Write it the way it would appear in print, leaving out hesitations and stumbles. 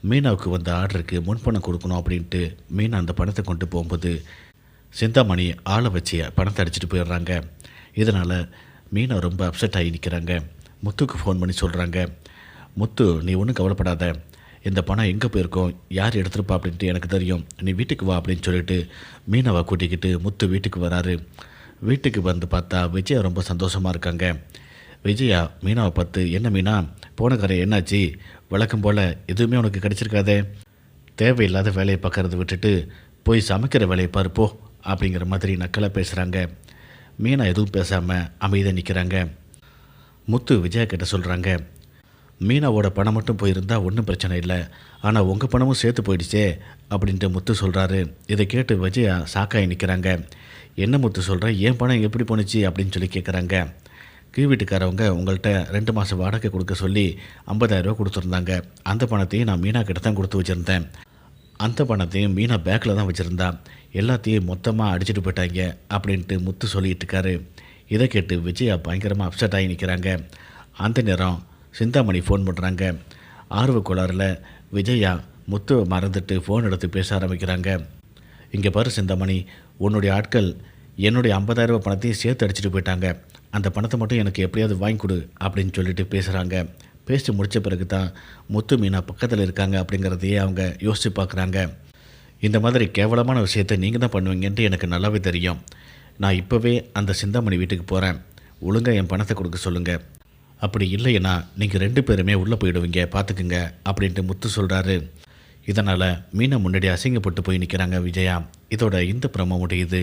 மீனாவுக்கு வந்த ஆர்டருக்கு முன்பணம் கொடுக்கணும் அப்படின்ட்டு மீனா அந்த பணத்தை கொண்டு போகும்போது சிந்தாமணி ஆளை வச்சு பணத்தை அடிச்சிட்டு போயிடுறாங்க. இதனால் மீனா ரொம்ப அப்செட் ஆகி நிற்கிறாங்க. முத்துக்கு ஃபோன் பண்ணி சொல்கிறாங்க, முத்து நீ ஒன்றும் கவலைப்படாத, இந்த பணம் எங்கே போயிருக்கோம், யார் எடுத்துருப்பா அப்படின்ட்டு எனக்கு தெரியும், நீ வீட்டுக்கு வா அப்படின்னு சொல்லிட்டு மீனாவை கூட்டிக்கிட்டு முத்து வீட்டுக்கு வராரு. வீட்டுக்கு வந்து பார்த்தா விஜயா ரொம்ப சந்தோஷமாக இருக்காங்க. விஜயா மீனாவை பார்த்து, என்ன மீனா போன கரை என்னாச்சு, வழக்கம் போல் எதுவுமே உனக்கு கிடச்சிருக்காதே, தேவையில்லாத வேலையை பார்க்கறத விட்டுட்டு போய் சமைக்கிற வேலையை பாருப்போ அப்படிங்கிற மாதிரி நக்கலாக பேசுகிறாங்க. மீனா எதுவும் பேசாமல் அமைதியாக நிற்கிறாங்க. முத்து விஜயா கிட்ட சொல்கிறாங்க, மீனாவோட பணம் மட்டும் போயிருந்தால் ஒன்றும் பிரச்சனை இல்லை, ஆனால் உங்கள் பணமும் சேர்த்து போயிடுச்சே அப்படின்ட்டு முத்து சொல்கிறாரு. இதை கேட்டு விஜயா சாக்காகி நிற்கிறாங்க. என்ன முத்து சொல்கிற, என் பணம் எப்படி போணுச்சு அப்படின்னு சொல்லி கேட்குறாங்க. கீழ் வீட்டுக்காரவங்க உங்கள்கிட்ட 2 மாதம் வாடகை கொடுக்க சொல்லி 50,000 ரூபா கொடுத்துருந்தாங்க. அந்த பணத்தையும் நான் மீனா கிட்ட தான் கொடுத்து வச்சுருந்தேன். அந்த பணத்தையும் மீனா பேக்கில் தான் வச்சுருந்தா, எல்லாத்தையும் மொத்தமாக அடிச்சுட்டு போயிட்டாங்க அப்படின்ட்டு முத்து சொல்லிகிட்டு இருக்காரு. இதை கேட்டு விஜயா பயங்கரமாக அப்செட் ஆகி நிற்கிறாங்க. அந்த நேரம் சிந்தாமணி ஃபோன் பண்ணுறாங்க. ஆர்வ கோளாறில் விஜயா முத்துவை மறந்துட்டு ஃபோன் எடுத்து பேச ஆரம்பிக்கிறாங்க. இங்கே பாரு சிந்தாமணி, உன்னுடைய ஆட்கள் என்னுடைய 50,000 ரூபா பணத்தையும் சேர்த்து அடிச்சுட்டு போயிட்டாங்க, அந்த பணத்தை மட்டும் எனக்கு எப்படியாவது வாங்கி கொடு அப்படின்னு சொல்லிட்டு பேசுகிறாங்க. பேசி முடித்த பிறகு தான் முத்து மீனா பக்கத்தில் இருக்காங்க அப்படிங்கிறதையே அவங்க யோசித்து பார்க்குறாங்க. இந்த மாதிரி கேவலமான விஷயத்தை நீங்கள் தான் பண்ணுவீங்கன்ட்டு எனக்கு நல்லாவே தெரியும். நான் இப்போவே அந்த சிந்தாமணி வீட்டுக்கு போகிறேன், ஒழுங்காக என் பணத்தை கொடுக்க சொல்லுங்கள், அப்படி இல்லைன்னா நீங்கள் 2 பேருமே உள்ளே போயிடுவீங்க பார்த்துக்குங்க அப்படின்ட்டு முத்து சொல்கிறாரு. இதனால் மீனா முன்னாடி அசிங்கப்பட்டு போய் நிற்கிறாங்க விஜயா. இதோட இந்த பிரமோ முடியுது.